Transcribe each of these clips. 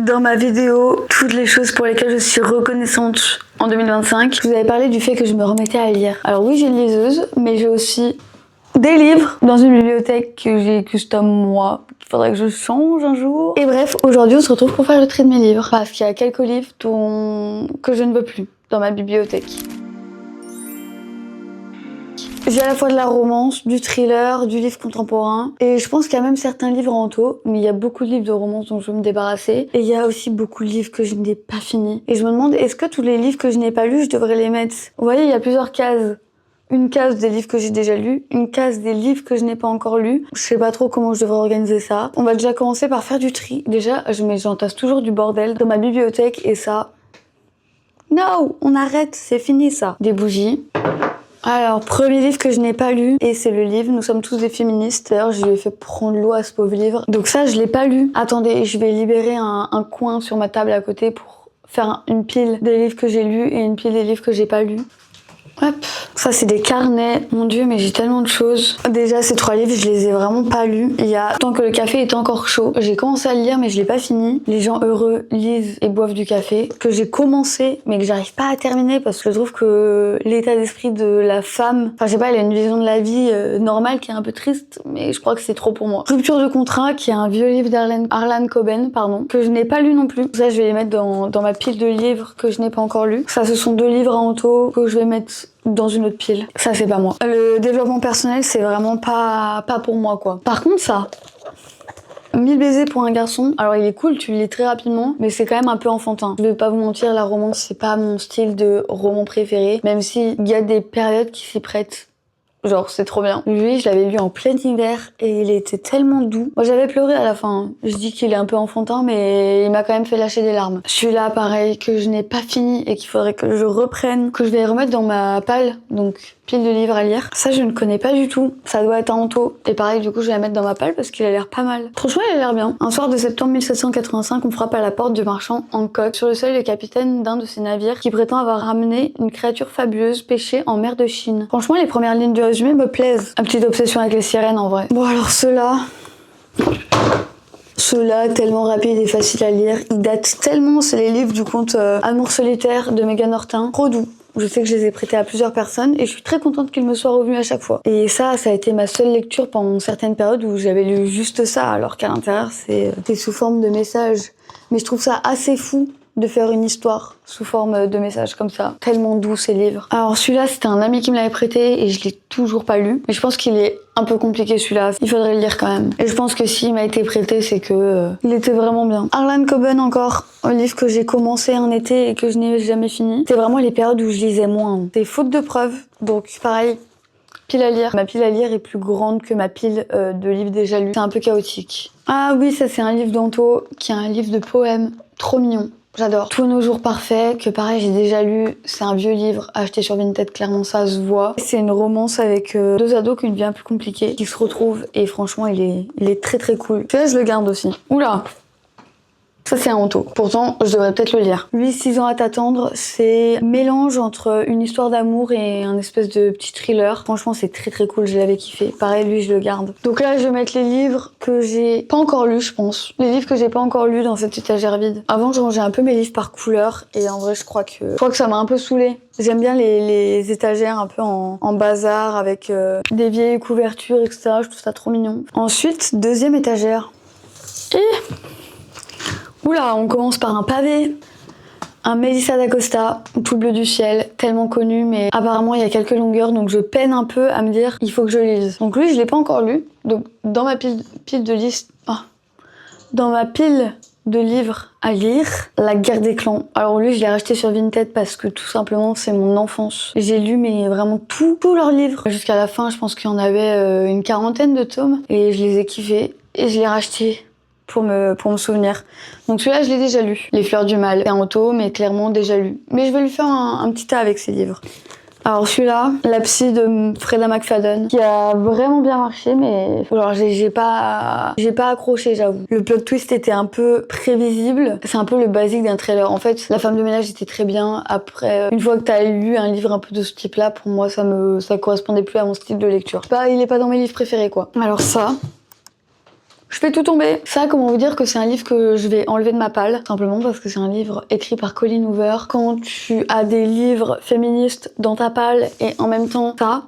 Dans ma vidéo, toutes les choses pour lesquelles je suis reconnaissante en 2025, je vous avais parlé du fait que je me remettais à lire. Alors oui, j'ai une liseuse, mais j'ai aussi des livres dans une bibliothèque que j'ai custom moi. Il faudrait que je change un jour. Et bref, aujourd'hui on se retrouve pour faire le tri de mes livres. Parce qu'il y a quelques livres que je ne veux plus dans ma bibliothèque. J'ai à la fois de la romance, du thriller, du livre contemporain. Et je pense qu'il y a même certains livres en auto, mais il y a beaucoup de livres de romance dont je veux me débarrasser. Et il y a aussi beaucoup de livres que je n'ai pas finis. Et je me demande, est-ce que tous les livres que je n'ai pas lus, je devrais les mettre? Vous voyez, il y a plusieurs cases. Une case des livres que j'ai déjà lus, une case des livres que je n'ai pas encore lus. Je sais pas trop comment je devrais organiser ça. On va déjà commencer par faire du tri. Déjà, j'entasse toujours du bordel dans ma bibliothèque et ça... Non, on arrête, c'est fini ça. Des bougies. Alors, premier livre que je n'ai pas lu, et c'est le livre Nous sommes tous des féministes. D'ailleurs, je lui ai fait prendre l'eau à ce pauvre livre. Donc ça, je l'ai pas lu. Attendez, je vais libérer un coin sur ma table à côté pour faire une pile des livres que j'ai lus et une pile des livres que j'ai pas lus. Hop, ça c'est des carnets. Mon dieu, mais j'ai tellement de choses. Déjà, ces 3 livres, je les ai vraiment pas lus. Il y a Tant que le café est encore chaud. J'ai commencé à le lire, mais je l'ai pas fini. Les gens heureux lisent et boivent du café. Que j'ai commencé, mais que j'arrive pas à terminer parce que je trouve que l'état d'esprit de la femme, enfin je sais pas, elle a une vision de la vie normale qui est un peu triste, mais je crois que c'est trop pour moi. Rupture de contrat, qui est un vieux livre d'Harlan Coben, que je n'ai pas lu non plus. Ça, je vais les mettre dans ma pile de livres que je n'ai pas encore lus. Ça, ce sont 2 livres en auto que je vais mettre dans une autre pile. Ça, c'est pas moi. Le développement personnel, c'est vraiment pas pour moi, quoi. Par contre, ça... 1000 baisers pour un garçon. Alors, il est cool, tu le lis très rapidement, mais c'est quand même un peu enfantin. Je vais pas vous mentir, la romance, c'est pas mon style de roman préféré, même s'il y a des périodes qui s'y prêtent. Genre, c'est trop bien. Lui, je l'avais lu en plein hiver et il était tellement doux. Moi, j'avais pleuré à la fin. Je dis qu'il est un peu enfantin, mais il m'a quand même fait lâcher des larmes. Celui-là, pareil, que je n'ai pas fini et qu'il faudrait que je reprenne, que je vais remettre dans ma palle, donc pile de livres à lire. Ça, je ne connais pas du tout. Ça doit être un Anto. Et pareil, du coup, je vais la mettre dans ma palle parce qu'il a l'air pas mal. Franchement, il a l'air bien. Un soir de septembre 1785, on frappe à la porte du marchand Hancock. Sur le sol, le capitaine d'un de ses navires qui prétend avoir ramené une créature fabuleuse pêchée en mer de Chine. Franchement, les premières lignes du résumé me plaisent. Une petite obsession avec les sirènes, en vrai. Bon, alors ceux-là, tellement rapide et facile à lire. Ils datent tellement, c'est les livres du conte Amour solitaire de Megan Hortin. Trop doux. Je sais que je les ai prêtés à plusieurs personnes et je suis très contente qu'ils me soient revenus à chaque fois. Et ça a été ma seule lecture pendant certaines périodes où j'avais lu juste ça, alors qu'à l'intérieur, c'est sous forme de messages. Mais je trouve ça assez fou de faire une histoire sous forme de message comme ça. Tellement doux ces livres. Alors celui-là, c'était un ami qui me l'avait prêté et je l'ai toujours pas lu. Mais je pense qu'il est un peu compliqué celui-là. Il faudrait le lire quand même. Et je pense que s'il m'a été prêté, c'est que il était vraiment bien. Harlan Coben encore, un livre que j'ai commencé un été et que je n'ai jamais fini. C'est vraiment les périodes où je lisais moins. C'est faute de preuves. Donc pareil, pile à lire. Ma pile à lire est plus grande que ma pile de livres déjà lus. C'est un peu chaotique. Ah oui, ça c'est un livre d'Anto qui est un livre de poèmes. Trop mignon. J'adore. Tous nos jours parfaits, que pareil j'ai déjà lu, c'est un vieux livre acheté sur Vinted, clairement ça se voit. C'est une romance avec 2 ados qui ont une vie un peu compliquée, qui se retrouvent et franchement il est très très cool. Celui-là je le garde aussi. Oula, ça c'est un Anto. Pourtant je devrais peut-être le lire. 8-6 ans à t'attendre, c'est mélange entre une histoire d'amour et un espèce de petit thriller. Franchement c'est très très cool, je l'avais kiffé. Pareil lui je le garde. Donc là je vais mettre les livres que j'ai pas encore lus je pense. Les livres que j'ai pas encore lus dans cette étagère vide. Avant je rangeais un peu mes livres par couleur et en vrai je crois que ça m'a un peu saoulée. J'aime bien les étagères un peu en bazar avec des vieilles couvertures etc. Je trouve ça trop mignon. Ensuite deuxième étagère. Oula, on commence par un pavé. Un Melissa d'Acosta, Tout bleu du ciel, tellement connu, mais apparemment il y a quelques longueurs, donc je peine un peu à me dire il faut que je lise. Donc lui, je l'ai pas encore lu. Donc dans ma pile de liste, dans ma pile de livres à lire, La guerre des clans. Alors lui, je l'ai racheté sur Vinted parce que tout simplement c'est mon enfance. J'ai lu mais vraiment tous leurs livres. Jusqu'à la fin, je pense qu'il y en avait une 40aine de tomes et je les ai kiffés et je l'ai racheté pour me souvenir. Donc celui-là, je l'ai déjà lu. Les fleurs du mal. C'est un auto, mais clairement déjà lu. Mais je vais lui faire un petit tas avec ces livres. Alors celui-là, La psy de Freda McFadden, qui a vraiment bien marché, mais genre j'ai pas accroché, j'avoue. Le plot twist était un peu prévisible. C'est un peu le basique d'un trailer. En fait, La femme de ménage était très bien. Après, une fois que t'as lu un livre un peu de ce type-là, pour moi, ça correspondait plus à mon style de lecture. Il est pas dans mes livres préférés, quoi. Alors ça, Je fais tout tomber. Ça, comment vous dire que c'est un livre que je vais enlever de ma palle, simplement parce que c'est un livre écrit par Colleen Hoover. Quand tu as des livres féministes dans ta palle et en même temps ça,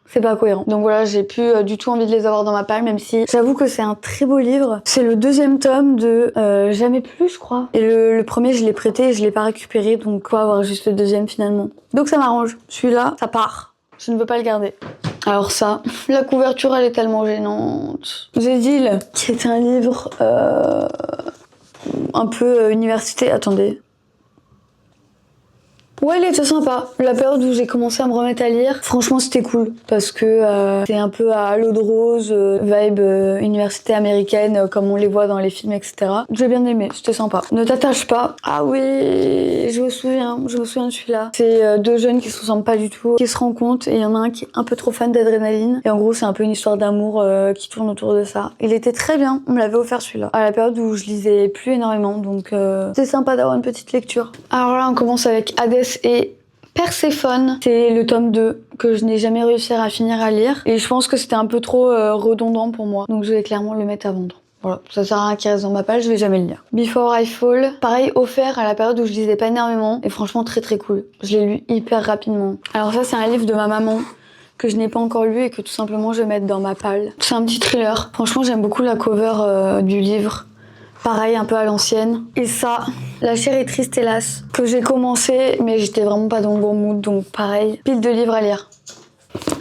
c'est pas cohérent. Donc voilà, j'ai plus du tout envie de les avoir dans ma palle, même si j'avoue que c'est un très beau livre. C'est le deuxième tome de Jamais plus, je crois. Et le premier, je l'ai prêté et je l'ai pas récupéré, donc quoi avoir juste le deuxième finalement. Donc ça m'arrange. Celui-là, ça part. Je ne veux pas le garder. Alors ça, la couverture, elle est tellement gênante. The Deal, qui est un livre un peu université. Attendez. Ouais, il était sympa. La période où j'ai commencé à me remettre à lire, franchement, c'était cool. Parce que c'est un peu à l'eau de rose, vibe université américaine, comme on les voit dans les films, etc. J'ai bien aimé, c'était sympa. Ne t'attache pas. Ah oui, je me souviens de celui-là. C'est deux jeunes qui se ressemblent pas du tout, qui se rencontrent, et il y en a un qui est un peu trop fan d'adrénaline. Et en gros, c'est un peu une histoire d'amour qui tourne autour de ça. Il était très bien, on me l'avait offert celui-là. À la période où je lisais plus énormément, donc c'est sympa d'avoir une petite lecture. Alors là, on commence avec Hades et Perséphone. C'est le tome 2 que je n'ai jamais réussi à finir à lire. Et je pense que c'était un peu trop redondant pour moi. Donc je vais clairement le mettre à vendre. Voilà, ça sert à rien qu'il reste dans ma page, je vais jamais le lire. Before I Fall, pareil, offert à la période où je lisais pas énormément. Et franchement très très cool. Je l'ai lu hyper rapidement. Alors ça, c'est un livre de ma maman que je n'ai pas encore lu et que tout simplement je vais mettre dans ma palle. C'est un petit thriller. Franchement, j'aime beaucoup la cover du livre. Pareil, un peu à l'ancienne. Et ça, La chair est triste hélas, que j'ai commencé, mais j'étais vraiment pas dans le bon mood, donc pareil, pile de livres à lire.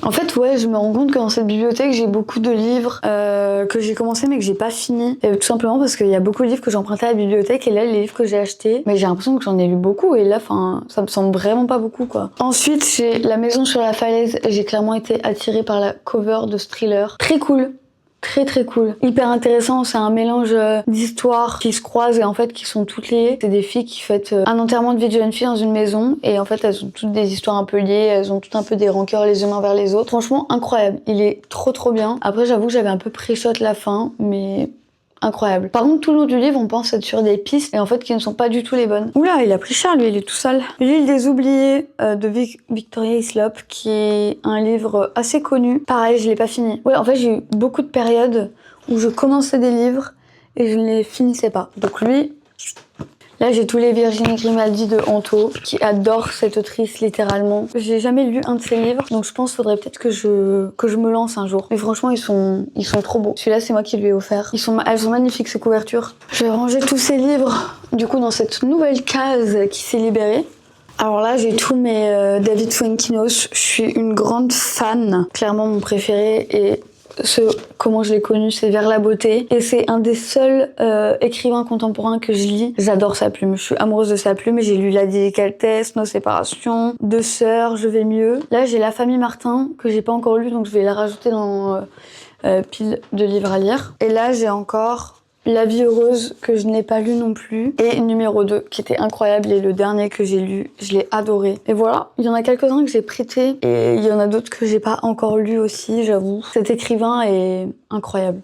En fait, ouais, je me rends compte que dans cette bibliothèque, j'ai beaucoup de livres que j'ai commencé mais que j'ai pas fini. Et tout simplement parce qu'il y a beaucoup de livres que j'ai empruntés à la bibliothèque et là, les livres que j'ai achetés, mais j'ai l'impression que j'en ai lu beaucoup et là, ça me semble vraiment pas beaucoup, quoi. Ensuite, j'ai La maison sur la falaise. J'ai clairement été attirée par la cover de ce thriller. Très cool. Très très cool. Hyper intéressant, c'est un mélange d'histoires qui se croisent et en fait qui sont toutes liées. C'est des filles qui fêtent un enterrement de vie de jeune fille dans une maison et en fait elles ont toutes des histoires un peu liées, elles ont toutes un peu des rancœurs les unes envers les autres. Franchement incroyable, il est trop bien. Après j'avoue que j'avais un peu pré-shot la fin, mais incroyable. Par contre, tout le long du livre, on pense être sur des pistes et en fait qui ne sont pas du tout les bonnes. Oula, il a pris cher, lui, il est tout sale. L'île des oubliés de Victoria Hislop, qui est un livre assez connu. Pareil, je l'ai pas fini. Ouais, en fait, j'ai eu beaucoup de périodes où je commençais des livres et je ne les finissais pas. Donc lui, là, j'ai tous les Virginie Grimaldi de Anto, qui adore cette autrice littéralement. J'ai jamais lu un de ses livres, donc je pense qu'il faudrait peut-être que je me lance un jour. Mais franchement, ils sont trop beaux. Celui-là, c'est moi qui lui ai offert. Elles sont magnifiques, ces couvertures. Je vais ranger tous ces livres, du coup, dans cette nouvelle case qui s'est libérée. Alors là, j'ai tous mes David Fuenquinos. Je suis une grande fan. Clairement, mon préféré est... comment je l'ai connu, c'est Vers la beauté. Et c'est un des seuls écrivains contemporains que je lis. J'adore sa plume, je suis amoureuse de sa plume. J'ai lu La délicatesse, Nos séparations, Deux sœurs, Je vais mieux. Là, j'ai La famille Martin, que j'ai pas encore lu, donc je vais la rajouter dans pile de livres à lire. Et là, j'ai encore La vie heureuse, que je n'ai pas lu non plus. Et numéro 2, qui était incroyable, et le dernier que j'ai lu, je l'ai adoré. Et voilà, il y en a quelques-uns que j'ai prêtés, et il y en a d'autres que j'ai pas encore lu aussi, j'avoue. Cet écrivain est incroyable.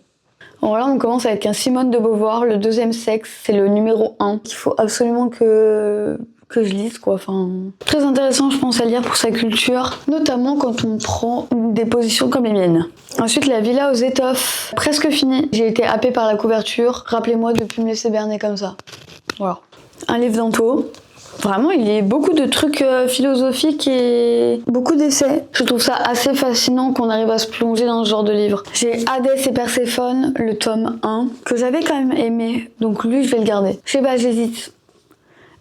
Bon là, on commence avec un Simone de Beauvoir, Le deuxième sexe, c'est le numéro 1, qu'il faut absolument que je lise, quoi. Enfin, très intéressant, je pense, à lire pour sa culture, notamment quand on prend des positions comme les miennes. Ensuite, La villa aux étoffes, presque fini. J'ai été happée par la couverture. Rappelez-moi de plus me laisser berner comme ça. Voilà. Un livre d'Anto. Vraiment, il y a beaucoup de trucs philosophiques et beaucoup d'essais. Je trouve ça assez fascinant qu'on arrive à se plonger dans ce genre de livre. J'ai Hadès et Perséphone, le tome 1, que j'avais quand même aimé. Donc lui, je vais le garder. Je sais pas, j'hésite.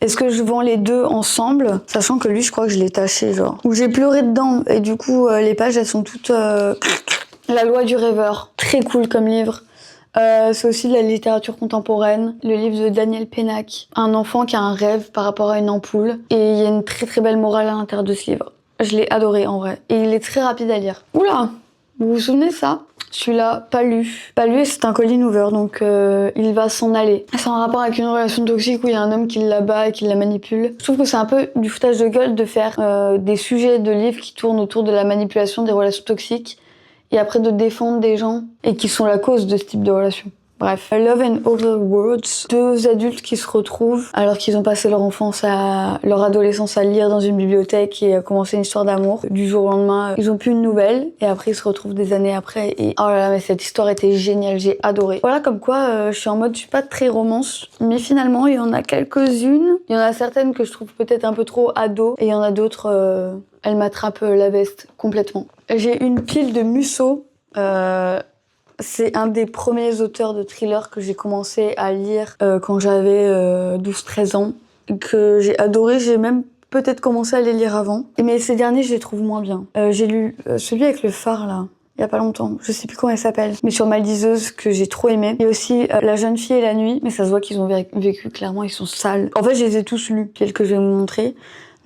Est-ce que je vends les deux ensemble, sachant que lui, je crois que je l'ai taché, genre. Ou j'ai pleuré dedans, et du coup, les pages, elles sont toutes... La loi du rêveur, très cool comme livre. C'est aussi de la littérature contemporaine. Le livre de Daniel Pénac, un enfant qui a un rêve par rapport à une ampoule. Et il y a une très belle morale à l'intérieur de ce livre. Je l'ai adoré, en vrai. Et il est très rapide à lire. Oula, vous vous souvenez de ça ? Celui-là, pas lu. Pas lu, c'est un Colleen Hoover, donc il va s'en aller. C'est en rapport avec une relation toxique où il y a un homme qui l'abat et qui la manipule. Je trouve que c'est un peu du foutage de gueule de faire des sujets de livres qui tournent autour de la manipulation des relations toxiques et après de défendre des gens et qui sont la cause de ce type de relation. Bref, Love and Other Words, deux adultes qui se retrouvent alors qu'ils ont passé leur enfance leur adolescence à lire dans une bibliothèque et à commencer une histoire d'amour. Du jour au lendemain, ils ont plus de nouvelles et après ils se retrouvent des années après et oh là là, mais cette histoire était géniale, j'ai adoré. Voilà comme quoi je suis en mode, je suis pas très romance, mais finalement il y en a quelques-unes. Il y en a certaines que je trouve peut-être un peu trop ado et il y en a d'autres, elles m'attrapent la veste complètement. J'ai une pile de Musso. C'est un des premiers auteurs de thriller que j'ai commencé à lire quand j'avais 12-13 ans, que j'ai adoré. J'ai même peut-être commencé à les lire avant. Mais ces derniers, je les trouve moins bien. J'ai lu celui avec le phare, là, il y a pas longtemps. Je sais plus comment il s'appelle. Mais sur Maldiseuse, que j'ai trop aimé. Il y a aussi La jeune fille et la nuit, mais ça se voit qu'ils ont vécu, clairement, ils sont sales. En fait, je les ai tous lus, celles que je vais vous montrer.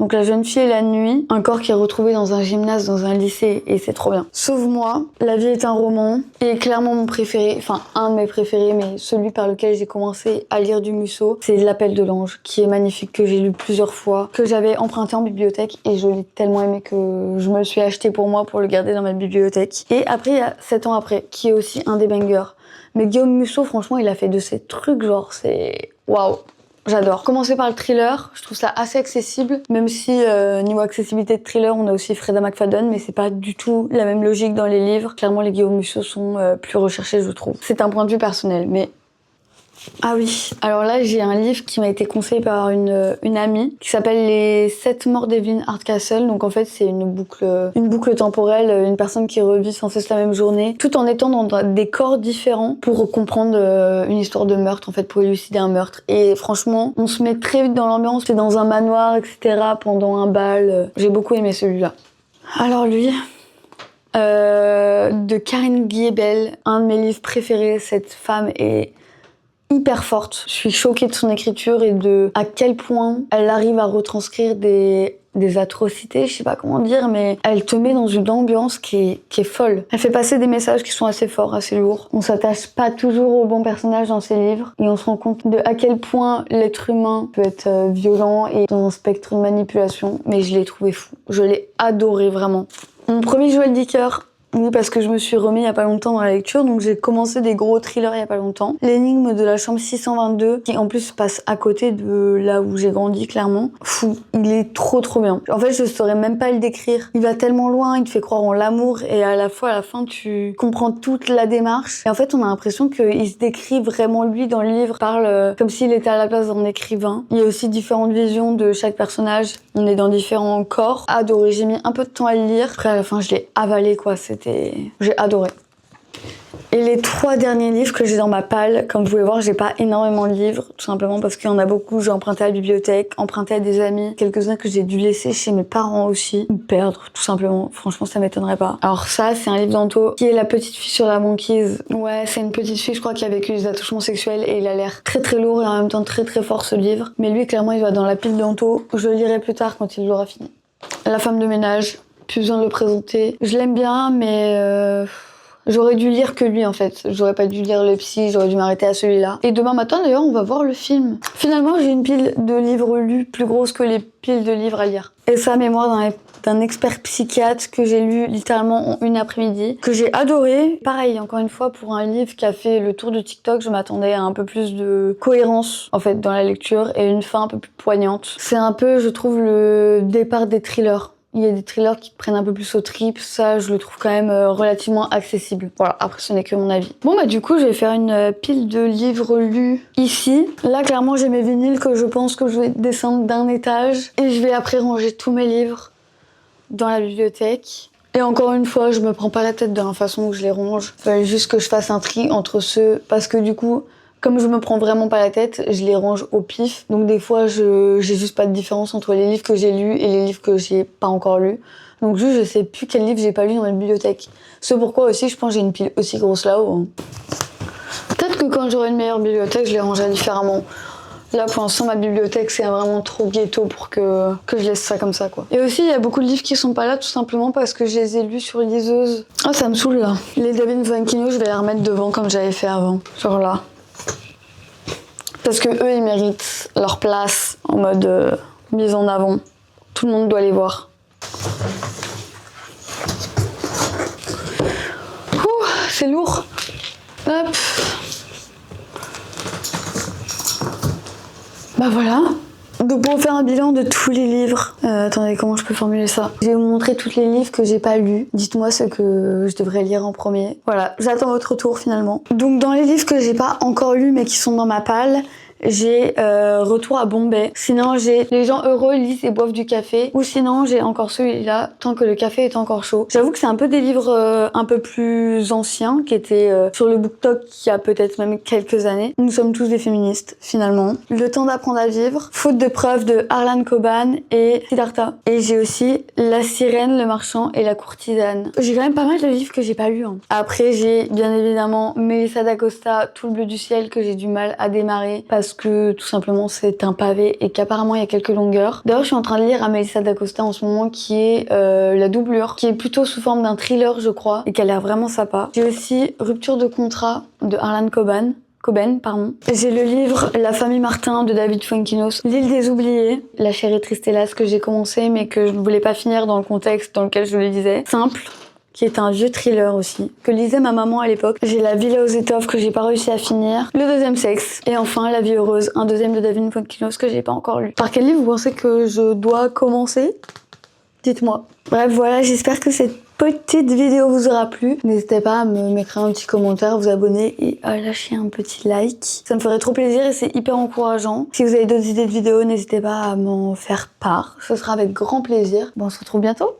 Donc La jeune fille et la nuit, un corps qui est retrouvé dans un gymnase, dans un lycée, et c'est trop bien. Sauve-moi, La vie est un roman, et clairement mon préféré, enfin un de mes préférés, mais celui par lequel j'ai commencé à lire du Musso, c'est L'appel de l'ange, qui est magnifique, que j'ai lu plusieurs fois, que j'avais emprunté en bibliothèque, et je l'ai tellement aimé que je me le suis acheté pour moi, pour le garder dans ma bibliothèque. Et après, il y a 7 ans après, qui est aussi un des bangers. Mais Guillaume Musso, franchement, il a fait de ces trucs, genre, c'est... waouh! J'adore. Commencer par le thriller, je trouve ça assez accessible, même si niveau accessibilité de thriller, on a aussi Freda McFadden, mais c'est pas du tout la même logique dans les livres. Clairement, les Guillaume Musso sont plus recherchés, je trouve. C'est un point de vue personnel, mais... Ah oui, alors là j'ai un livre qui m'a été conseillé par une amie qui s'appelle Les 7 morts d'Evelyn Hardcastle. Donc en fait c'est une boucle temporelle, une personne qui revit sans cesse la même journée, tout en étant dans des corps différents pour comprendre une histoire de meurtre, en fait pour élucider un meurtre. Et franchement, on se met très vite dans l'ambiance, c'est dans un manoir, etc. pendant un bal. J'ai beaucoup aimé celui-là. Alors lui... de Karine Guillet-Bell, un de mes livres préférés. Cette femme est hyper forte. Je suis choquée de son écriture et de à quel point elle arrive à retranscrire des atrocités, je sais pas comment dire, mais elle te met dans une ambiance qui est folle. Elle fait passer des messages qui sont assez forts, assez lourds. On s'attache pas toujours aux bons personnages dans ses livres et on se rend compte de à quel point l'être humain peut être violent et dans un spectre de manipulation, mais je l'ai trouvé fou. Je l'ai adoré vraiment. Mon premier Joël Dicker. Oui, parce que je me suis remis il y a pas longtemps dans la lecture, donc j'ai commencé des gros thrillers il y a pas longtemps. L'énigme de la chambre 622, qui en plus se passe à côté de là où j'ai grandi, clairement. Fou, il est trop bien. En fait, je saurais même pas le décrire. Il va tellement loin, il te fait croire en l'amour, et à la fin, tu comprends toute la démarche. Et en fait, on a l'impression qu'il se décrit vraiment lui dans le livre, parle comme s'il était à la place d'un écrivain. Il y a aussi différentes visions de chaque personnage. On est dans différents corps. Adoré, j'ai mis un peu de temps à le lire. Après, à la fin, je l'ai avalé, quoi. J'ai adoré. Et les 3 derniers livres que j'ai dans ma palle, comme vous pouvez voir, j'ai pas énormément de livres, tout simplement parce qu'il y en a beaucoup, j'ai emprunté à la bibliothèque, emprunté à des amis, quelques-uns que j'ai dû laisser chez mes parents aussi, ou perdre, tout simplement. Franchement, ça m'étonnerait pas. Alors ça, c'est un livre d'Anto, qui est La petite fille sur la banquise. Ouais, c'est une petite fille, je crois, qui a vécu des attouchements sexuels et il a l'air très lourd et en même temps très fort, ce livre. Mais lui, clairement, il va dans la pile d'Anto. Je le lirai plus tard quand il l'aura fini. La femme de ménage. Plus besoin de le présenter. Je l'aime bien, mais j'aurais dû lire que lui en fait. J'aurais pas dû lire Le Psy, j'aurais dû m'arrêter à celui-là. Et demain matin d'ailleurs, on va voir le film. Finalement, j'ai une pile de livres lus plus grosse que les piles de livres à lire. Et ça, mémoire d'un expert psychiatre que j'ai lu littéralement en une après-midi, que j'ai adoré. Pareil, encore une fois, pour un livre qui a fait le tour de TikTok, je m'attendais à un peu plus de cohérence en fait dans la lecture et une fin un peu plus poignante. C'est un peu, je trouve, le départ des thrillers. Il y a des thrillers qui te prennent un peu plus au trip, ça je le trouve quand même relativement accessible. Voilà, après ce n'est que mon avis. Bon bah du coup je vais faire une pile de livres lus ici. Là clairement j'ai mes vinyles que je pense que je vais descendre d'un étage et je vais après ranger tous mes livres dans la bibliothèque. Et encore une fois, je me prends pas la tête de la façon où je les range. Il fallait juste que je fasse un tri entre ceux, parce que du coup, comme je me prends vraiment pas la tête, je les range au pif. Donc des fois, j'ai juste pas de différence entre les livres que j'ai lus et les livres que j'ai pas encore lus. Donc juste, je sais plus quel livre j'ai pas lu dans la bibliothèque. C'est pourquoi aussi, je pense que j'ai une pile aussi grosse là-haut. Hein. Peut-être que quand j'aurai une meilleure bibliothèque, je les rangerai différemment. Là, pour l'instant, ma bibliothèque, c'est vraiment trop ghetto pour que je laisse ça comme ça, quoi. Et aussi, il y a beaucoup de livres qui sont pas là, tout simplement parce que je les ai lus sur liseuse. Ah, ça me saoule, là. Les David Vankino, je vais les remettre devant comme j'avais fait avant. Genre là. Parce que eux, ils méritent leur place en mode mise en avant. Tout le monde doit les voir. Ouh, c'est lourd. Hop. Bah voilà. Donc pour faire un bilan de tous les livres, attendez, comment je peux formuler ça? Je vais vous montrer tous les livres que j'ai pas lus. Dites-moi ce que je devrais lire en premier. Voilà, j'attends votre retour finalement. Donc dans les livres que j'ai pas encore lus mais qui sont dans ma palle, j'ai Retour à Bombay. Sinon j'ai Les gens heureux lisent et boivent du café. Ou sinon j'ai encore celui-là, Tant que le café est encore chaud. J'avoue que c'est un peu des livres un peu plus anciens qui étaient sur le BookTok il y a peut-être même quelques années. Nous sommes tous des féministes finalement. Le temps d'apprendre à vivre, Faute de preuves de Harlan Coban et Siddhartha. Et j'ai aussi La sirène, le marchand et la courtisane. J'ai quand même pas mal de livres que j'ai pas lus. Après j'ai bien évidemment Melissa d'Acosta, Tout le bleu du ciel que j'ai du mal à démarrer parce que tout simplement c'est un pavé et qu'apparemment il y a quelques longueurs. D'ailleurs je suis en train de lire à Melissa d'Acosta en ce moment qui est La doublure, qui est plutôt sous forme d'un thriller je crois et qui a l'air vraiment sympa. J'ai aussi Rupture de contrat de Harlan Coban. J'ai le livre La famille Martin de David Fuenquinos, L'île des oubliés, La chérie Tristellas que j'ai commencé mais que je ne voulais pas finir dans le contexte dans lequel je le lisais. Simple, qui est un vieux thriller aussi, que lisait ma maman à l'époque. J'ai La Villa aux étoffes que j'ai pas réussi à finir. Le deuxième sexe. Et enfin La vie heureuse, un deuxième de David Fuenquinos que j'ai pas encore lu. Par quel livre vous pensez que je dois commencer? Dites-moi. Bref, voilà, j'espère que cette petite vidéo vous aura plu. N'hésitez pas à me mettre un petit commentaire, vous abonner et à lâcher un petit like. Ça me ferait trop plaisir et c'est hyper encourageant. Si vous avez d'autres idées de vidéos, n'hésitez pas à m'en faire part. Ce sera avec grand plaisir. Bon, on se retrouve bientôt.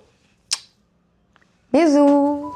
Bisous!